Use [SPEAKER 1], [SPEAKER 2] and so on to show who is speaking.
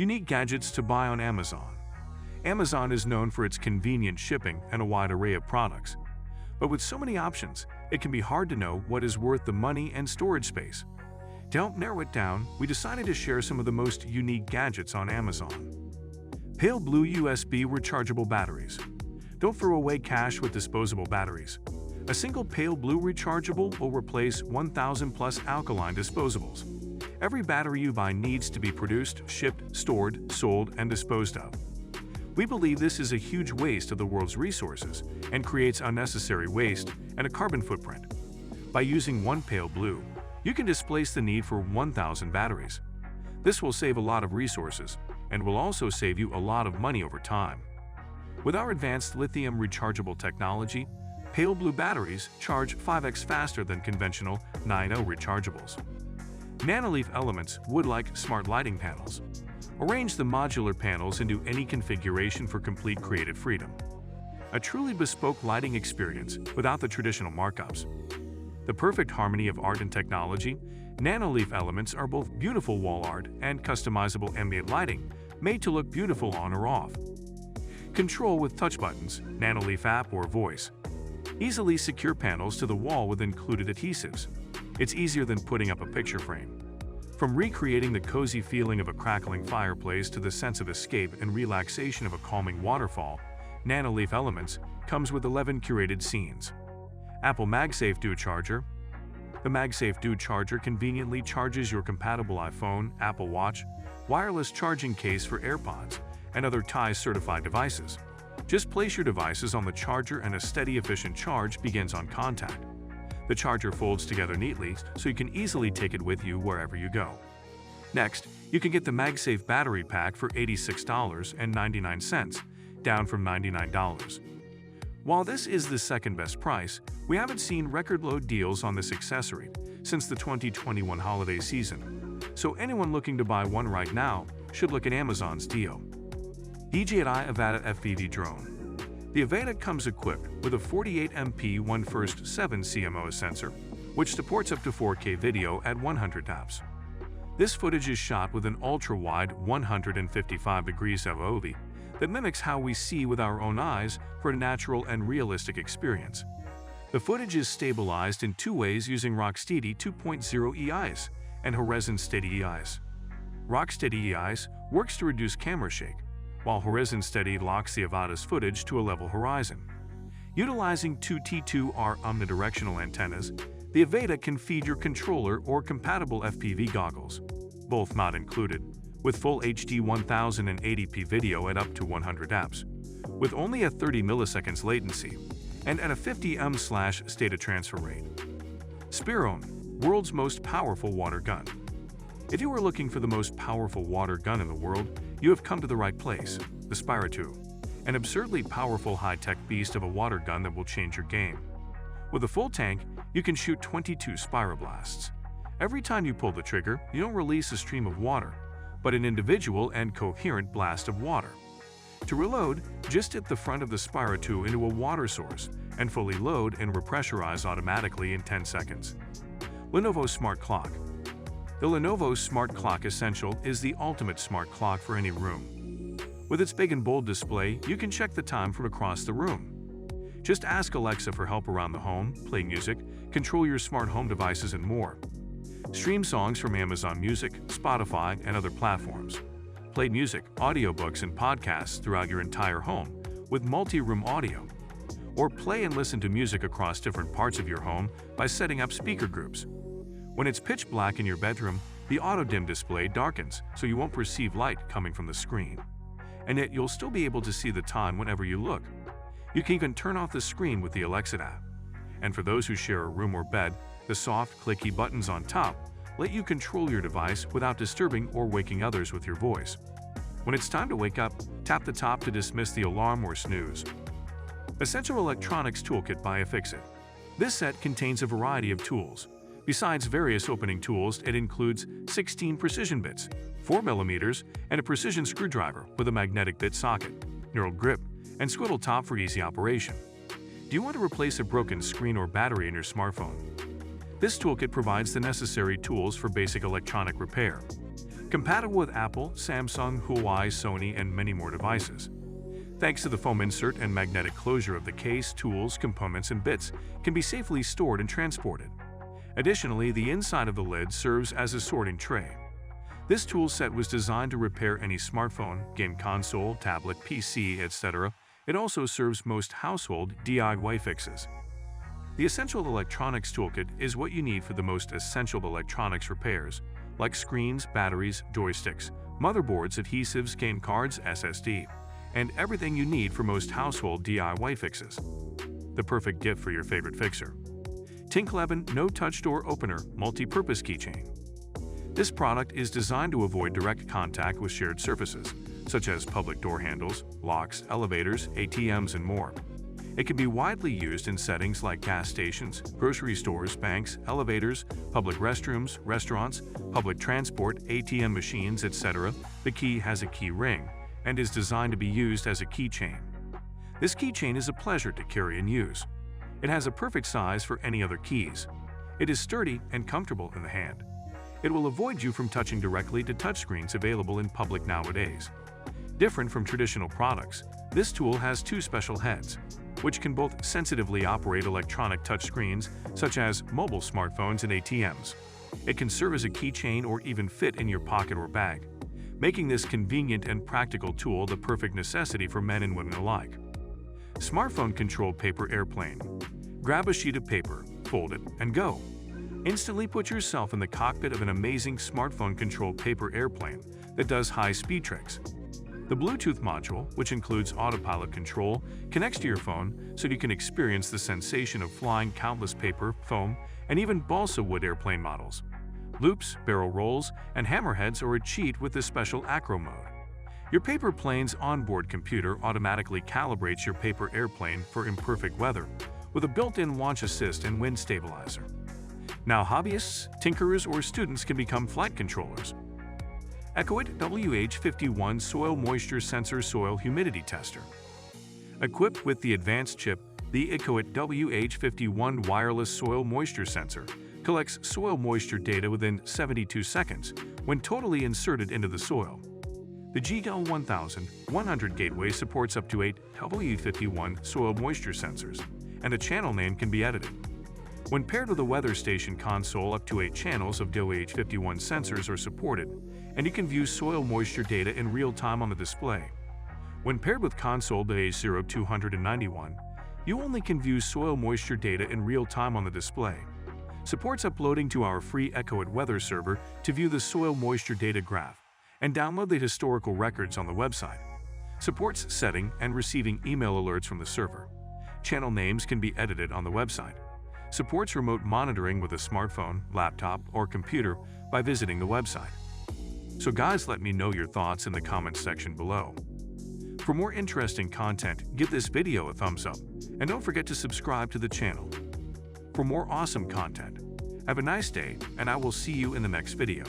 [SPEAKER 1] Unique gadgets to buy on Amazon. Amazon is known for its convenient shipping and a wide array of products. But with so many options, it can be hard to know what is worth the money and storage space. To help narrow it down, we decided to share some of the most unique gadgets on Amazon. Pale blue USB rechargeable batteries. Don't throw away cash with disposable batteries. A single pale blue rechargeable will replace 1,000 plus alkaline disposables. Every battery you buy needs to be produced, shipped, stored, sold, and disposed of. We believe this is a huge waste of the world's resources and creates unnecessary waste and a carbon footprint. By using one pale blue, you can displace the need for 1,000 batteries. This will save a lot of resources and will also save you a lot of money over time. With our advanced lithium rechargeable technology, pale blue batteries charge 5x faster than conventional 9.0 rechargeables. Nanoleaf elements wood-like smart lighting panels. Arrange the modular panels into any configuration for complete creative freedom. A truly bespoke lighting experience without the traditional markups. The perfect harmony of art and technology, Nanoleaf elements are both beautiful wall art and customizable ambient lighting made to look beautiful on or off. Control with touch buttons, Nanoleaf app or voice. Easily secure panels to the wall with included adhesives. It's easier than putting up a picture frame. From recreating the cozy feeling of a crackling fireplace to the sense of escape and relaxation of a calming waterfall, Nanoleaf Elements comes with 11 curated scenes. Apple MagSafe Duo Charger. The MagSafe Duo Charger conveniently charges your compatible iPhone, Apple Watch, wireless charging case for AirPods, and other TIE-certified devices. Just place your devices on the charger and a steady, efficient charge begins on contact. The charger folds together neatly so you can easily take it with you wherever you go. Next, you can get the MagSafe battery pack for $86.99, down from $99. While this is the second best price, we haven't seen record low deals on this accessory since the 2021 holiday season, so anyone looking to buy one right now should look at Amazon's deal. DJI Avata FPV Drone. The Avata comes equipped with a 48MP 1/7 CMOS sensor, which supports up to 4K video at 100 taps. This footage is shot with an ultra-wide 155 degrees FOV that mimics how we see with our own eyes for a natural and realistic experience. The footage is stabilized in two ways using Rocksteady 2.0 EIS and Horizon Steady EIS. Rocksteady EIS works to reduce camera shake, while Horizon Steady locks the Avata's footage to a level horizon. Utilizing two T2R omnidirectional antennas, the Avata can feed your controller or compatible FPV goggles, both not included, with full HD 1080p video at up to 100 apps, with only a 30 milliseconds latency, and at a 50 m/s transfer rate. Spiron, world's most powerful water gun. If you are looking for the most powerful water gun in the world, you have come to the right place. The Spyro 2, an absurdly powerful high-tech beast of a water gun that will change your game. With a full tank, you can shoot 22 Spyro blasts. Every time you pull the trigger, you don't release a stream of water, but an individual and coherent blast of water. To reload, just hit the front of the Spyro 2 into a water source and fully load and repressurize automatically in 10 seconds. Lenovo Smart Clock. The Lenovo Smart Clock Essential is the ultimate smart clock for any room. With its big and bold display, you can check the time from across the room. Just ask Alexa for help around the home, play music, control your smart home devices, and more. Stream songs from Amazon Music, Spotify, and other platforms. Play music, audiobooks, and podcasts throughout your entire home with multi-room audio. Or play and listen to music across different parts of your home by setting up speaker groups. When it's pitch black in your bedroom, the auto-dim display darkens so you won't perceive light coming from the screen. And yet you'll still be able to see the time whenever you look. You can even turn off the screen with the Alexa app. And for those who share a room or bed, the soft, clicky buttons on top let you control your device without disturbing or waking others with your voice. When it's time to wake up, tap the top to dismiss the alarm or snooze. Essential Electronics Toolkit by iFixit. This set contains a variety of tools. Besides various opening tools, it includes 16 precision bits, 4mm, and a precision screwdriver with a magnetic bit socket, knurled grip, and swivel top for easy operation. Do you want to replace a broken screen or battery in your smartphone? This toolkit provides the necessary tools for basic electronic repair. Compatible with Apple, Samsung, Huawei, Sony, and many more devices. Thanks to the foam insert and magnetic closure of the case, tools, components, and bits can be safely stored and transported. Additionally, the inside of the lid serves as a sorting tray. This tool set was designed to repair any smartphone, game console, tablet, PC, etc. It also serves most household DIY fixes. The Essential Electronics Toolkit is what you need for the most essential electronics repairs, like screens, batteries, joysticks, motherboards, adhesives, game cards, SSD, and everything you need for most household DIY fixes. The perfect gift for your favorite fixer. Tink11 No-Touch Door Opener Multi-Purpose Keychain. This product is designed to avoid direct contact with shared surfaces, such as public door handles, locks, elevators, ATMs, and more. It can be widely used in settings like gas stations, grocery stores, banks, elevators, public restrooms, restaurants, public transport, ATM machines, etc. The key has a key ring and is designed to be used as a keychain. This keychain is a pleasure to carry and use. It has a perfect size for any other keys. It is sturdy and comfortable in the hand. It will avoid you from touching directly to touchscreens available in public nowadays. Different from traditional products, this tool has two special heads, which can both sensitively operate electronic touchscreens such as mobile smartphones and ATMs. It can serve as a keychain or even fit in your pocket or bag, making this convenient and practical tool the perfect necessity for men and women alike. Smartphone-controlled paper airplane. Grab a sheet of paper, fold it, and go. Instantly put yourself in the cockpit of an amazing smartphone-controlled paper airplane that does high-speed tricks. The Bluetooth module, which includes autopilot control, connects to your phone so you can experience the sensation of flying countless paper, foam, and even balsa wood airplane models. Loops, barrel rolls, and hammerheads are achieved with the special acro mode. Your paper plane's onboard computer automatically calibrates your paper airplane for imperfect weather with a built-in launch assist and wind stabilizer. Now hobbyists, tinkerers, or students can become flight controllers. EcoIt WH51 Soil Moisture Sensor Soil Humidity Tester. Equipped with the advanced chip, the EcoIt WH51 Wireless Soil Moisture Sensor collects soil moisture data within 72 seconds when totally inserted into the soil. The GL 1100 gateway supports up to 8 W51 soil moisture sensors, and the channel name can be edited. When paired with a weather station console, up to 8 channels of WH51 sensors are supported, and you can view soil moisture data in real time on the display. When paired with console WH291, you only can view soil moisture data in real time on the display. Supports uploading to our free EcoIt weather server to view the soil moisture data graph and download the historical records on the website. Supports setting and receiving email alerts from the server. Channel names can be edited on the website. Supports remote monitoring with a smartphone, laptop, or computer by visiting the website. So guys, let me know your thoughts in the comments section below. For more interesting content, give this video a thumbs up, and don't forget to subscribe to the channel. For more awesome content, have a nice day, and I will see you in the next video.